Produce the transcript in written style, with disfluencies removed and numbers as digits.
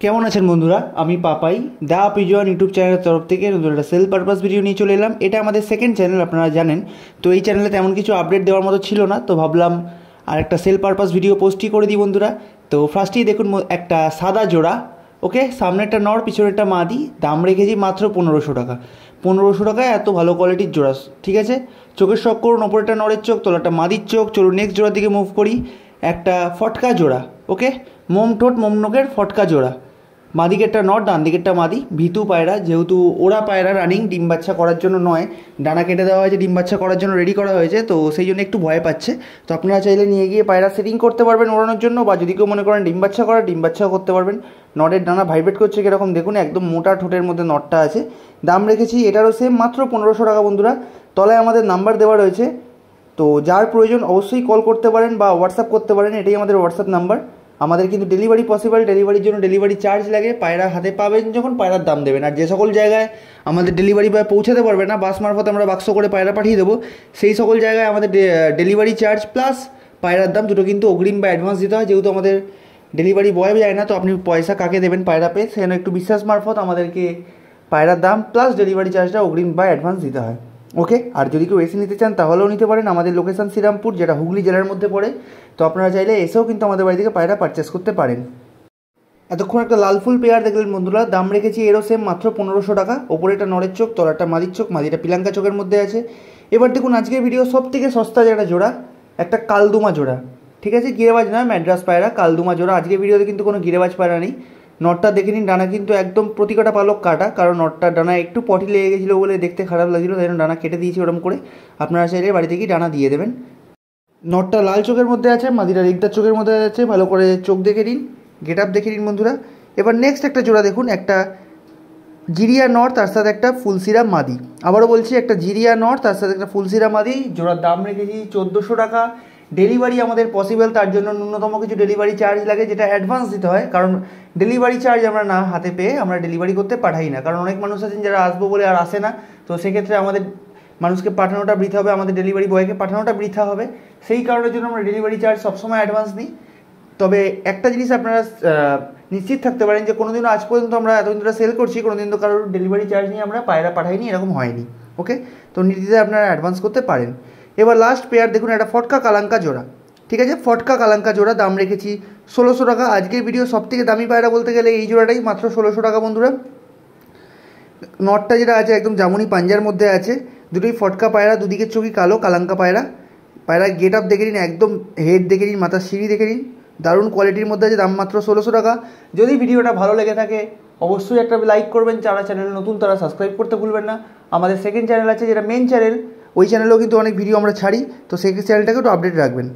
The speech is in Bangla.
কেমন আছেন বন্ধুরা? আমি পাপাই দা পিজন ইউটিউব চ্যানেলের তরফ থেকে নতুন একটা সেল পারপাস ভিডিও নিয়ে চলে এলাম। এটা আমাদের সেকেন্ড চ্যানেল, আপনারা জানেন। তো এই চ্যানেলে তেমন কিছু আপডেট দেওয়ার মতো ছিল না, তো ভাবলাম আর একটা সেল পারপাস ভিডিও পোস্টই করে দিই বন্ধুরা। তো ফার্স্টেই দেখুন একটা সাদা জোড়া, ওকে, সামনেরটা নর পিছনেরটা মাদি, দাম রেখেছি মাত্র 1500 টাকা। 1500 টাকায় এত ভালো কোয়ালিটির জোড়া, ঠিক আছে। চোখের শখ করুন, ওপরেরটা নরের চোখ, তলাটা মাদির চোখ। চলুন নেক্সট জোড়ার দিকে মুভ করি। একটা ফটকা জোড়া, ওকে, মোম ঠোঁট মোম নখের ফটকা জোড়া। মাদিকেরটা নর, ডান দিকেরটা মাদি। ভিতু পায়রা, যেহেতু ওরা পায়রা রানিং, ডিম বাচ্চা করার জন্য নয়, ডানা কেটে দেওয়া হয়েছে, ডিম বাচ্চা করার জন্য রেডি করা হয়েছে, তো সেই জন্য একটু ভয় পাচ্ছে। তো আপনারা চাইলে নিয়ে গিয়ে পায়রা সেটিং করতে পারবেন ওড়ানোর জন্য, বা যদি কেউ মনে করেন ডিম বাচ্চা করা, ডিম বাচ্চাও করতে পারবেন। নরের ডানা ভাইব্রেট করছে কীরকম দেখুন, একদম মোটা ঠোঁটের মধ্যে নটটা আছে। দাম রেখেছি এটারও সেম মাত্র 1500 টাকা বন্ধুরা। তলায় আমাদের নাম্বার দেওয়া রয়েছে, তো যার প্রয়োজন অবশ্যই কল করতে পারেন বা হোয়াটসঅ্যাপ করতে পারেন। এটাই আমাদের হোয়াটসঅ্যাপ নাম্বার। আমাদের কিন্তু ডেলিভারি পসিবল, ডেলিভারির জন্য ডেলিভারি চার্জ লাগে। পায়রা হাতে পাবেন যখন পায়রার দাম দেবেন। আর যে সকল জায়গায় আমাদের ডেলিভারি বয় পৌঁছাতে পারবে না, বাস মারফত আমরা বাক্স করে পায়রা পাঠিয়ে দেবো, সেই সকল জায়গায় আমাদের ডেলিভারি চার্জ প্লাস পায়রার দাম দুটো কিন্তু অগ্রিম বা অ্যাডভান্স দিতে হয়। যেহেতু আমাদের ডেলিভারি বয় যায় না, তো আপনি পয়সা কাকে দেবেন পায়রা পেয়ে, সেজন্য একটু বিশ্বাস মারফত আমাদেরকে পায়রার দাম প্লাস ডেলিভারি চার্জটা অগ্রিম বা অ্যাডভান্স দিতে হয়, ওকে। আর যদি কেউ এসে নিতে চান তাহলেও নিতে পারেন। আমাদের লোকেশন শ্রীরামপুর, যেটা হুগলি জেলার মধ্যে পড়ে। তো আপনারা চাইলে এসেও কিন্তু আমাদের বাড়ি থেকে পায়রা পারচেস করতে পারেন। এতক্ষণ একটা লাল ফুল পেয়ার দেখলেন বন্ধুরা, দাম রেখেছি এরও সেম মাত্র 1500 টাকা। ওপরেটা নরের চোখ, তলাটা মাদির চোখ, মাদিটা পিলাঙ্কা চোখের মধ্যে আছে। এবার দেখুন আজকের ভিডিও সব থেকে সস্তা যেটা জোড়া, একটা কালদুমা জোড়া, ঠিক আছে। গিরেবাজ নয়, ম্যাড্রাস পায়রা, কালদুমা জোড়া। আজকের ভিডিওতে কিন্তু কোনো গিরেবাজ পায়রা নেই। নটটা দেখে নিন, ডানা কিন্তু একদম প্রতিকটা পালক কাটা, কারণ নটটার ডানা একটু পটি লেগে গেছিলো বলে দেখতে খারাপ লাগছিলো, তাই জন্য ডানা কেটে দিয়েছি ওরকম করে। আপনারা চাইলে বাড়ি থেকেই ডানা দিয়ে দেবেন। নটটা লাল চোখের মধ্যে আছে, মাদিরা রিগদার চোখের মধ্যে আছে। ভালো করে চোখ দেখে নিন, গেট আপ দেখে নিন বন্ধুরা। এবার নেক্সট একটা জোড়া দেখুন, একটা জিরিয়া নর, তার সাথে একটা ফুলসিরা মাদি। আবারও বলছি, একটা জিরিয়া নর, তার সাথে একটা ফুলসিরা মাদি। জোড়ার দাম রেখেছি 1400 টাকা। ডেলিভারি আমাদের পসিবল, তার জন্য ন্যূনতম কিছু ডেলিভারি চার্জ লাগে, যেটা অ্যাডভান্স দিতে হয়। কারণ ডেলিভারি চার্জ আমরা না হাতে পেয়ে আমরা ডেলিভারি করতে পাঠাই না, কারণ অনেক মানুষ আছেন যারা আসবো বলে আর আসে না। তো সেক্ষেত্রে আমাদের মানুষকে পাঠানোটা বৃথা হবে, আমাদের ডেলিভারি বয়কে পাঠানোটা বৃথা হবে। সেই কারণের জন্য আমরা ডেলিভারি চার্জ সবসময় অ্যাডভান্স নিই। তবে একটা জিনিস আপনারা নিশ্চিত থাকতে পারেন যে কোনোদিনও আজ পর্যন্ত আমরা এতদিন ধরে সেল করছি, কোনোদিন তো কারোর ডেলিভারি চার্জ নিয়ে আমরা পায়রা পাঠাইনি, এরকম হয়নি, ওকে। তো নির্দ্বিধায় আপনারা অ্যাডভান্স করতে পারেন। এবার লাস্ট পেয়ার দেখুন, একটা ফটকা কালাঙ্কা জোড়া, ঠিক আছে। ফটকা কালাঙ্কা জোড়া, দাম রেখেছি 1600 টাকা। আজকের ভিডিও সব থেকে দামি পায়রা বলতে গেলে এই জোড়াটাই, মাত্র 1600 টাকা বন্ধুরা। নটটা যেটা আছে একদম জামুনি পাঞ্জার মধ্যে আছে। দুটোই ফটকা পায়রা, দুদিকের চোখই কালো, কালাঙ্কা পায়রা। পায়রার গেট আপ দেখে নিন, একদম হেড দেখে নিন, মাথার সিঁড়ি দেখে নিন, দারুণ কোয়ালিটির মধ্যে আছে। দাম মাত্র 1600 টাকা। যদি ভিডিওটা ভালো লেগে থাকে অবশ্যই একটা লাইক করবেন। যারা চ্যানেলে নতুন তারা সাবস্ক্রাইব করতে ভুলবেন না। আমাদের সেকেন্ড চ্যানেল আছে যেটা মেন চ্যানেল, ওই চ্যানেলেও কিন্তু অনেক ভিডিও আমরা ছাড়ি, তো সেই চ্যানেলটাকে একটু আপডেট রাখবেন।